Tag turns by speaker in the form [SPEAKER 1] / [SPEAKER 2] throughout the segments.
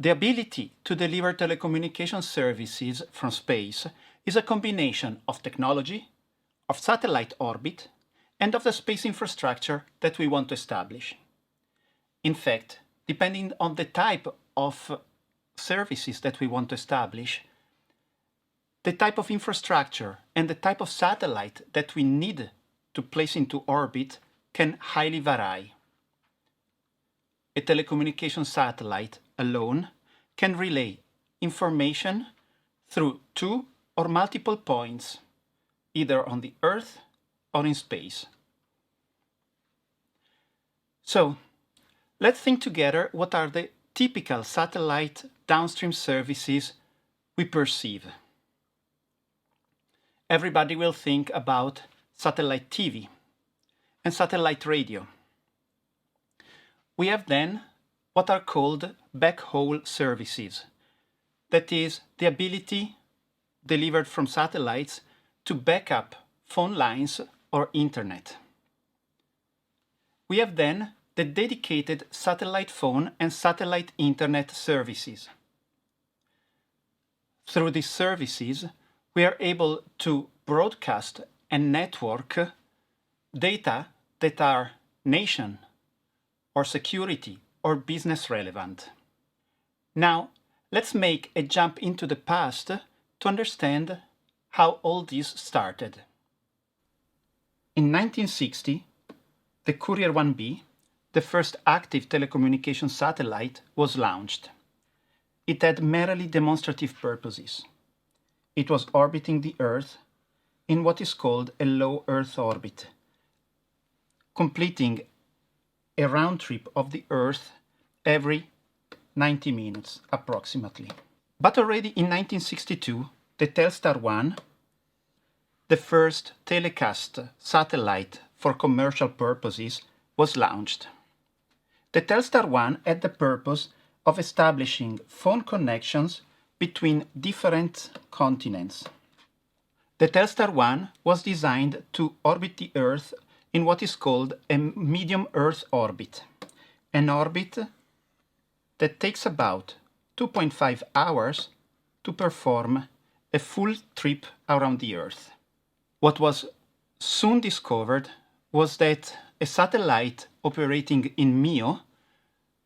[SPEAKER 1] The ability to deliver telecommunication services from space is a combination of technology, of satellite orbit, and of the space infrastructure that we want to establish. In fact, depending on the type of services that we want to establish, the type of infrastructure and the type of satellite that we need to place into orbit can highly vary. A telecommunication satellite alone can relay information through two or multiple points, either on the Earth or in space. So, let's think together what are the typical satellite downstream services we perceive. Everybody will think about satellite TV and satellite radio. We have then what are called backhaul services. That is, the ability delivered from satellites to back up phone lines or internet. We have then the dedicated satellite phone and satellite internet services. Through these services, we are able to broadcast and network data that are nation or security or business relevant. Now, let's make a jump into the past to understand how all this started. In 1960, the Courier 1B, the first active telecommunication satellite, was launched. It had merely demonstrative purposes. It was orbiting the Earth in what is called a low Earth orbit, completing a round trip of the Earth every 90 minutes approximately. But already in 1962, the Telstar 1, the first telecast satellite for commercial purposes, was launched. The Telstar 1 had the purpose of establishing phone connections between different continents. The Telstar 1 was designed to orbit the Earth in what is called a medium Earth orbit, an orbit that takes about 2.5 hours to perform a full trip around the Earth. What was soon discovered was that a satellite operating in MEO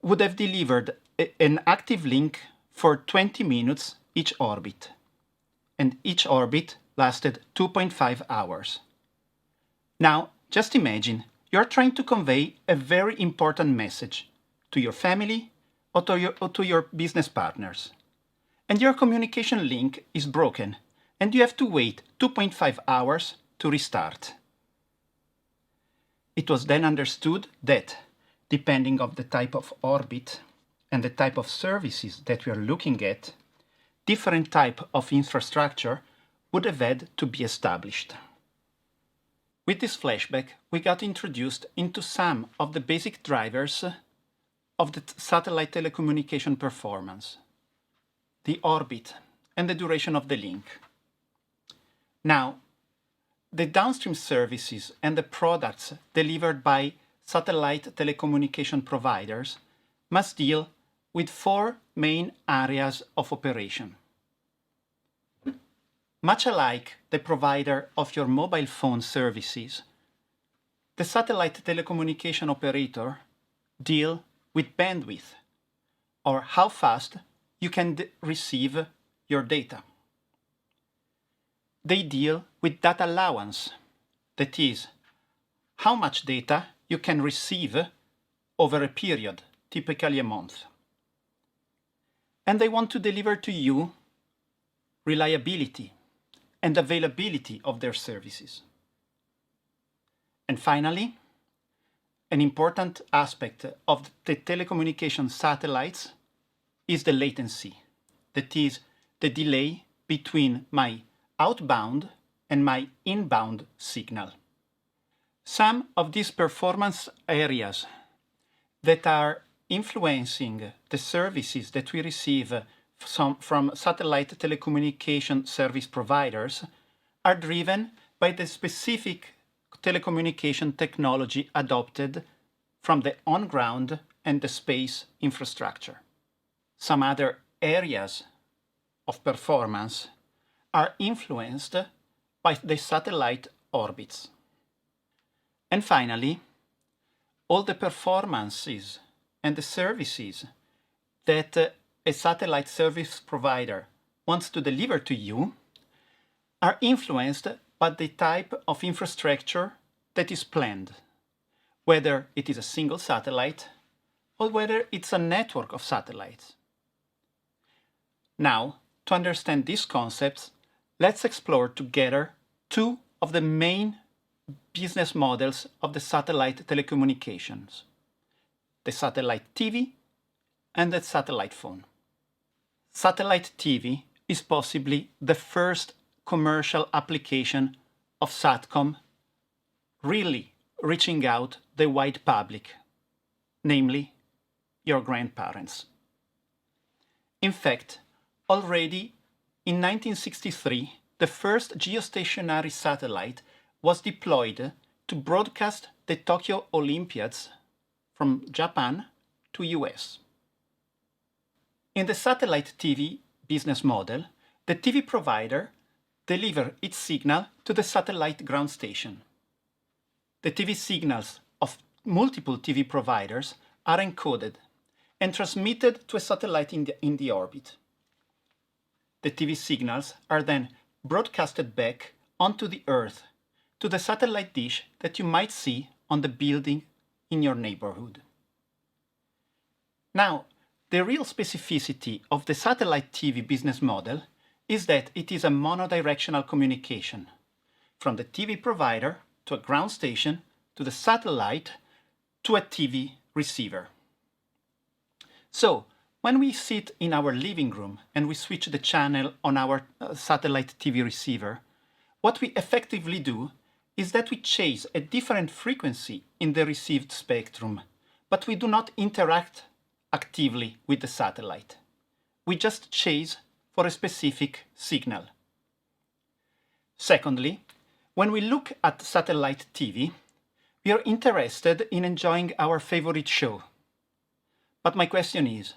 [SPEAKER 1] would have delivered an active link for 20 minutes each orbit, and each orbit lasted 2.5 hours. Now, just imagine you're trying to convey a very important message to your family or to your business partners, and your communication link is broken, and you have to wait 2.5 hours to restart. It was then understood that, depending on the type of orbit and the type of services that we are looking at, different type of infrastructure would have had to be established. With this flashback, we got introduced into some of the basic drivers of the satellite telecommunication performance, the orbit and the duration of the link. Now, the downstream services and the products delivered by satellite telecommunication providers must deal with four main areas of operation. Much alike the provider of your mobile phone services, the satellite telecommunication operator deals with bandwidth, or how fast you can receive your data. They deal with data allowance, that is, how much data you can receive over a period, typically a month. And they want to deliver to you reliability and availability of their services. And finally, an important aspect of the telecommunication satellites is the latency, that is, the delay between my outbound and my inbound signal. Some of these performance areas that are influencing the services that we receive from satellite telecommunication service providers are driven by the specific telecommunication technology adopted from the on-ground and the space infrastructure. some other areas of performance are influenced by the satellite orbits. And finally, all the performances and the services that a satellite service provider wants to deliver to you are influenced by the type of infrastructure that is planned, whether it is a single satellite or whether it's a network of satellites. Now, to understand these concepts, let's explore together two of the main business models of the satellite telecommunications: the satellite TV and the satellite phone. Satellite TV is possibly the first commercial application of Satcom really reaching out the wide public, namely your grandparents. In fact, already in 1963, the first geostationary satellite was deployed to broadcast the Tokyo Olympiads from Japan to US. In the satellite TV business model, the TV provider delivers its signal to the satellite ground station. The TV signals of multiple TV providers are encoded and transmitted to a satellite in the orbit. The TV signals are then broadcasted back onto the Earth to the satellite dish that you might see on the building in your neighborhood. Now, the real specificity of the satellite TV business model is that it is a monodirectional communication from the TV provider to a ground station to the satellite to a TV receiver. So, when we sit in our living room and we switch the channel on our satellite TV receiver, what we effectively do is that we chase a different frequency in the received spectrum, but we do not interact actively with the satellite. We just chase for a specific signal. Secondly, when we look at satellite TV, we are interested in enjoying our favorite show. But my question is,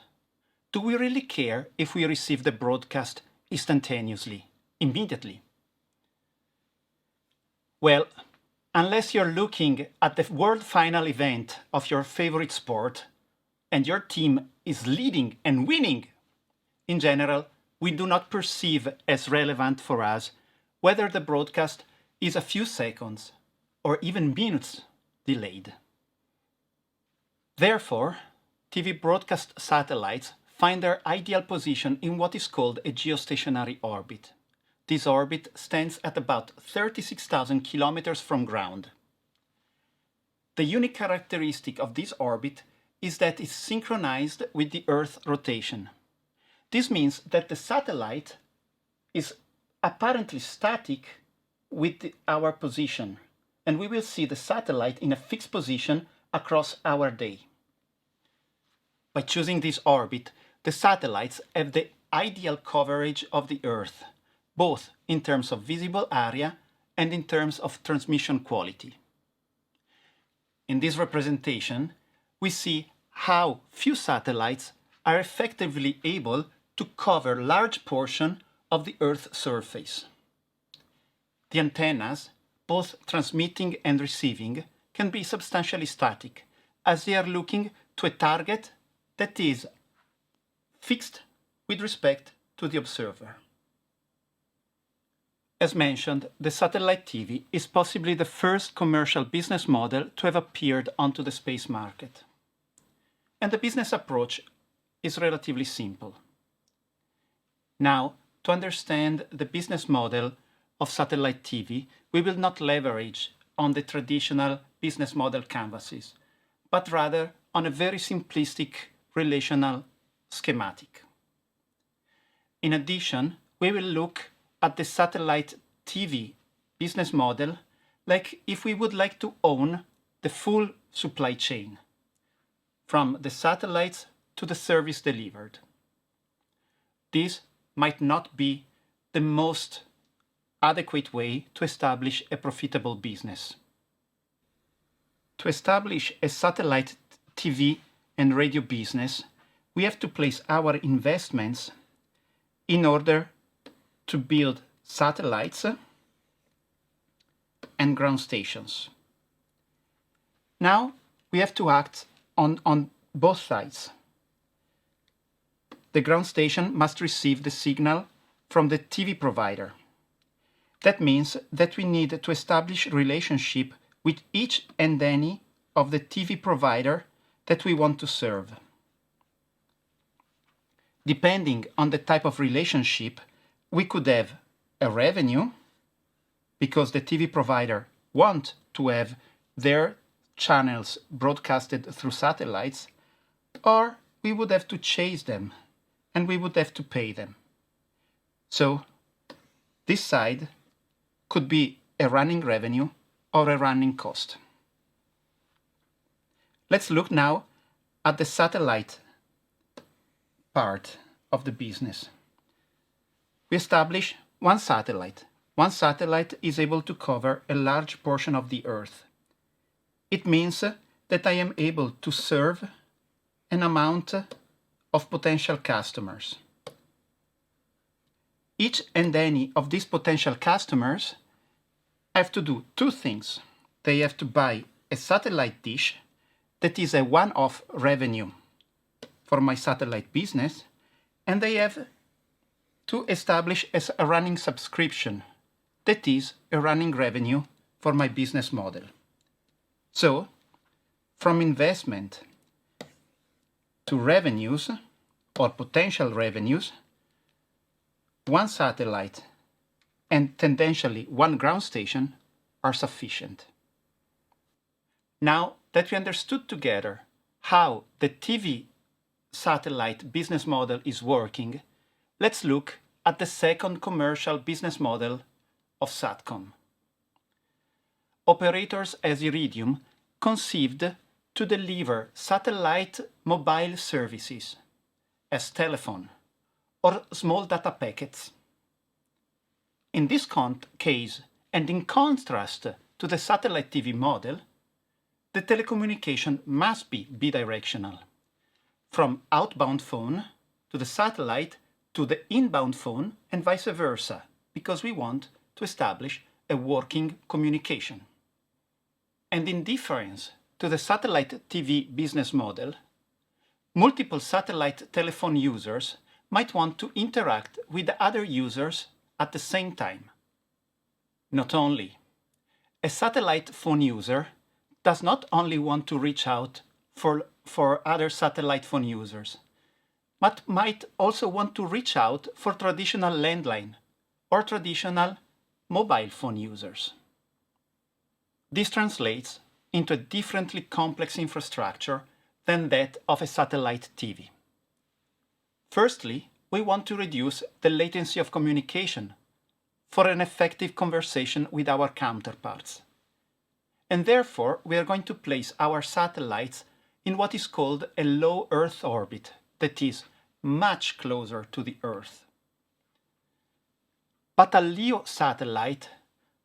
[SPEAKER 1] do we really care if we receive the broadcast instantaneously, immediately? Well, unless you're looking at the world final event of your favorite sport and your team is leading and winning, in general, we do not perceive as relevant for us whether the broadcast is a few seconds or even minutes delayed. Therefore, TV broadcast satellites find their ideal position in what is called a geostationary orbit. This orbit stands at about 36,000 kilometers from ground. The unique characteristic of this orbit is that it's synchronized with the Earth's rotation. This means that the satellite is apparently static with our position, and we will see the satellite in a fixed position across our day. By choosing this orbit, the satellites have the ideal coverage of the Earth, both in terms of visible area and in terms of transmission quality. In this representation, we see how few satellites are effectively able to cover large portion of the Earth's surface. The antennas, both transmitting and receiving, can be substantially static, as they are looking to a target that is fixed with respect to the observer. As mentioned, the satellite TV is possibly the first commercial business model to have appeared onto the space market. And the business approach is relatively simple. Now, to understand the business model of satellite TV, we will not leverage on the traditional business model canvases, but rather on a very simplistic relational schematic. In addition, we will look at the satellite TV business model like if we would like to own the full supply chain, from the satellites to the service delivered. This might not be the most adequate way to establish a profitable business. To establish a satellite TV and radio business, we have to place our investments in order to build satellites and ground stations. Now we have to act on both sides. The ground station must receive the signal from the TV provider. That means that we need to establish a relationship with each and any of the TV provider that we want to serve. Depending on the type of relationship, we could have a revenue, because the TV provider wants to have their channels broadcasted through satellites, or we would have to chase them and we would have to pay them. So this side could be a running revenue or a running cost. Let's look now at the satellite part of the business. We establish one satellite. One satellite is able to cover a large portion of the Earth. It means that I am able to serve an amount of potential customers. Each and any of these potential customers have to do two things. They have to buy a satellite dish that is a one-off revenue for my satellite business, and they have to establish as a running subscription that is a running revenue for my business model. So, from investment to revenues or potential revenues, one satellite and tendentially one ground station are sufficient. Now that we understood together how the TV satellite business model is working, let's look at the second commercial business model of Satcom. Operators as Iridium conceived to deliver satellite mobile services as telephone or small data packets. In this case, and in contrast to the satellite TV model, the telecommunication must be bidirectional, from outbound phone to the satellite to the inbound phone and vice versa, because we want to establish a working communication. And in difference to the satellite TV business model, multiple satellite telephone users might want to interact with the other users at the same time. Not only, a satellite phone user does not only want to reach out for other satellite phone users, but might also want to reach out for traditional landline or traditional mobile phone users. This translates into a differently complex infrastructure than that of a satellite TV. Firstly, we want to reduce the latency of communication for an effective conversation with our counterparts. And therefore, we are going to place our satellites in what is called a low Earth orbit, that is much closer to the Earth. But a LEO satellite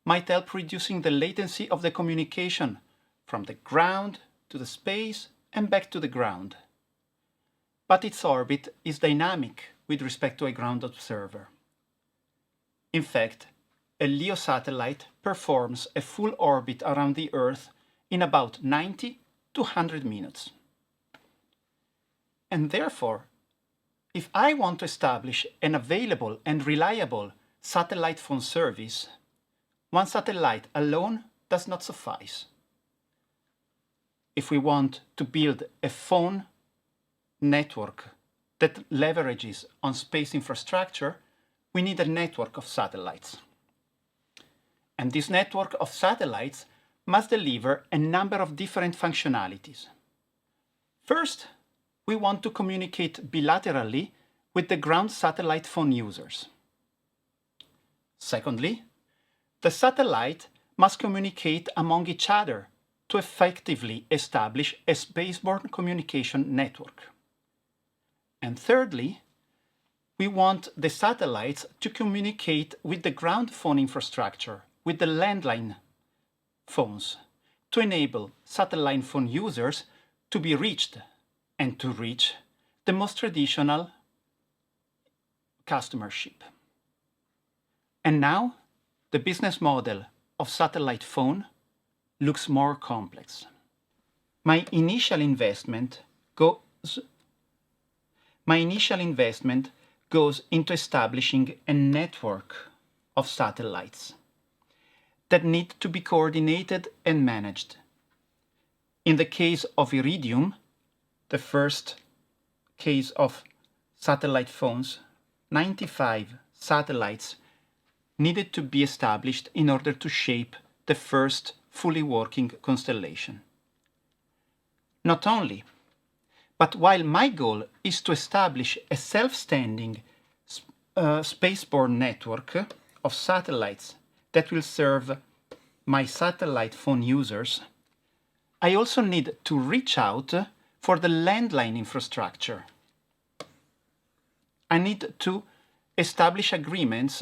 [SPEAKER 1] might help reducing the latency of the communication from the ground to the space and back to the ground. But its orbit is dynamic with respect to a ground observer. In fact, a LEO satellite performs a full orbit around the Earth in about 90 to 100 minutes. And therefore, if I want to establish an available and reliable satellite phone service, one satellite alone does not suffice. If we want to build a phone network that leverages on space infrastructure, we need a network of satellites. And this network of satellites must deliver a number of different functionalities. First, we want to communicate bilaterally with the ground satellite phone users. Secondly, the satellite must communicate among each other to effectively establish a spaceborne communication network. And thirdly, we want the satellites to communicate with the ground phone infrastructure, with the landline phones, to enable satellite phone users to be reached and to reach the most traditional customership. And now, the business model of satellite phone looks more complex. My initial investment goes into establishing a network of satellites that need to be coordinated and managed. In the case of Iridium, the first case of satellite phones, 95 satellites needed to be established in order to shape the first fully working constellation. Not only, but while my goal is to establish a self-standing spaceborne network of satellites that will serve my satellite phone users, I also need to reach out for the landline infrastructure. I need to establish agreements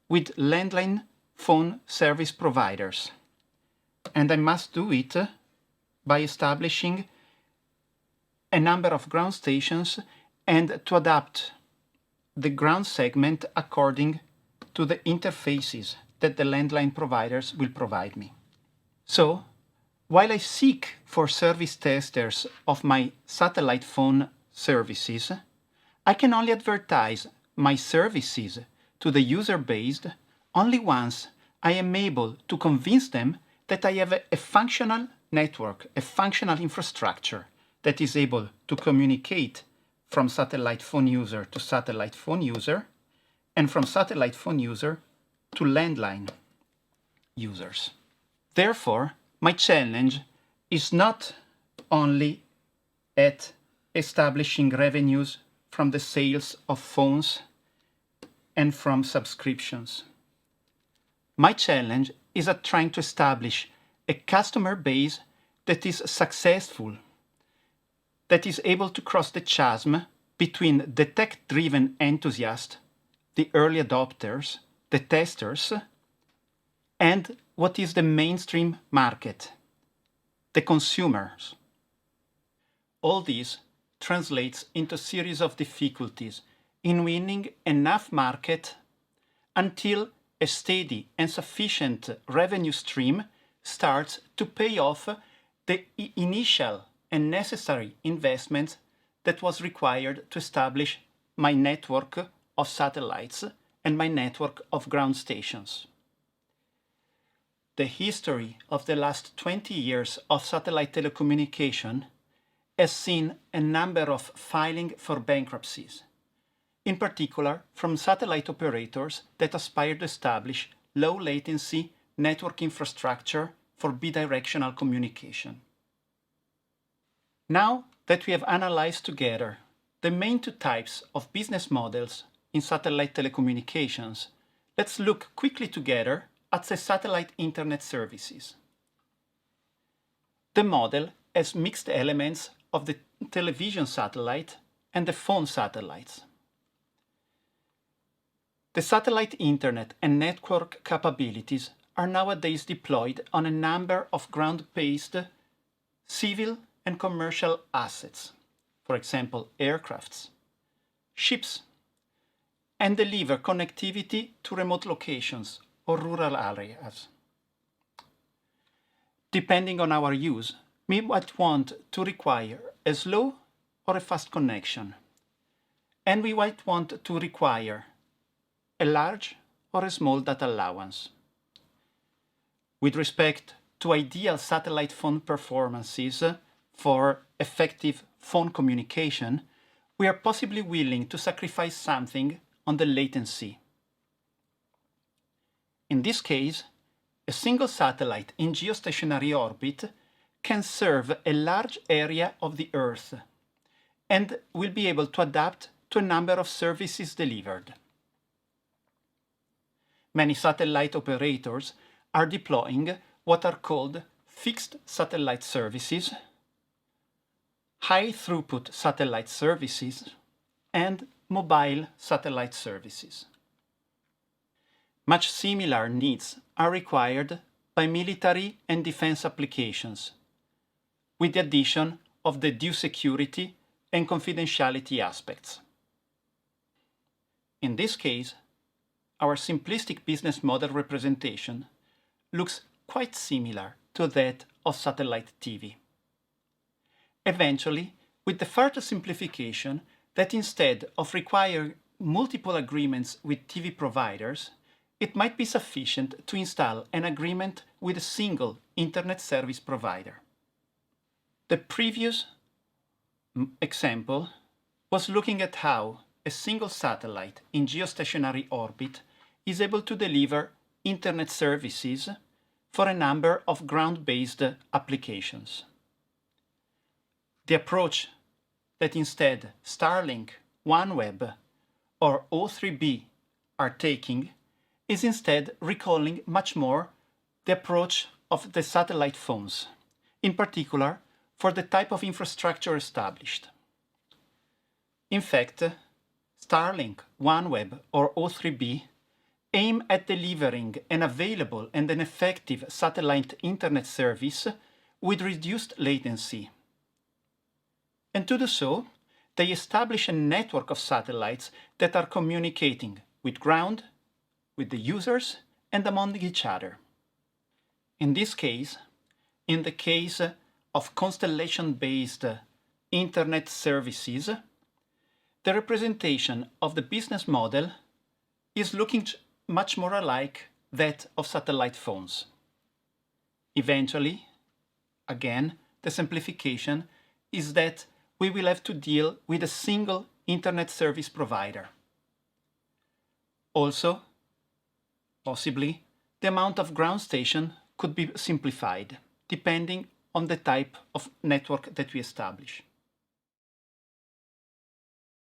[SPEAKER 1] with landline phone service providers. And I must do it by establishing a number of ground stations and to adapt the ground segment according to the interfaces that the landline providers will provide me. So, while I seek for service testers of my satellite phone services, I can only advertise my services to the user base only once I am able to convince them that I have a functional network, a functional infrastructure that is able to communicate from satellite phone user to satellite phone user and from satellite phone user to landline users. Therefore, my challenge is not only at establishing revenues from the sales of phones and from subscriptions. My challenge is at trying to establish a customer base that is successful, that is able to cross the chasm between the tech-driven enthusiasts, the early adopters, the testers, and what is the mainstream market, the consumers. All this translates into a series of difficulties in winning enough market until a steady and sufficient revenue stream starts to pay off the initial and necessary investments that was required to establish my network of satellites and my network of ground stations. The history of the last 20 years of satellite telecommunication has seen a number of filing for bankruptcies, in particular from satellite operators that aspire to establish low latency network infrastructure for bidirectional communication. Now that we have analyzed together the main two types of business models in satellite telecommunications, let's look quickly together at the satellite internet services. The model has mixed elements of the television satellite and the phone satellites. The satellite internet and network capabilities are nowadays deployed on a number of ground-based civil and commercial assets, for example, aircrafts, ships, and deliver connectivity to remote locations or rural areas. Depending on our use, we might want to require a slow or a fast connection, and we might want to require a large or a small data allowance. With respect to ideal satellite phone performances for effective phone communication, we are possibly willing to sacrifice something on the latency. In this case, a single satellite in geostationary orbit can serve a large area of the Earth and will be able to adapt to a number of services delivered. Many satellite operators are deploying what are called fixed satellite services, high-throughput satellite services, and mobile satellite services. Much similar needs are required by military and defense applications, with the addition of the due security and confidentiality aspects. In this case, our simplistic business model representation looks quite similar to that of satellite TV. Eventually, with the further simplification that instead of requiring multiple agreements with TV providers, it might be sufficient to install an agreement with a single internet service provider. The previous example was looking at how a single satellite in geostationary orbit is able to deliver internet services for a number of ground-based applications. The approach that instead Starlink, OneWeb, or O3b are taking is instead recalling much more the approach of the satellite phones, in particular for the type of infrastructure established. In fact, Starlink, OneWeb, or O3b aim at delivering an available and an effective satellite internet service with reduced latency. And to do so, they establish a network of satellites that are communicating with ground, with the users, and among each other. In this case, in the case of constellation-based internet services, the representation of the business model is looking much more alike that of satellite phones. Eventually, again, the simplification is that we will have to deal with a single internet service provider. Also, possibly, the amount of ground station could be simplified, depending on the type of network that we establish.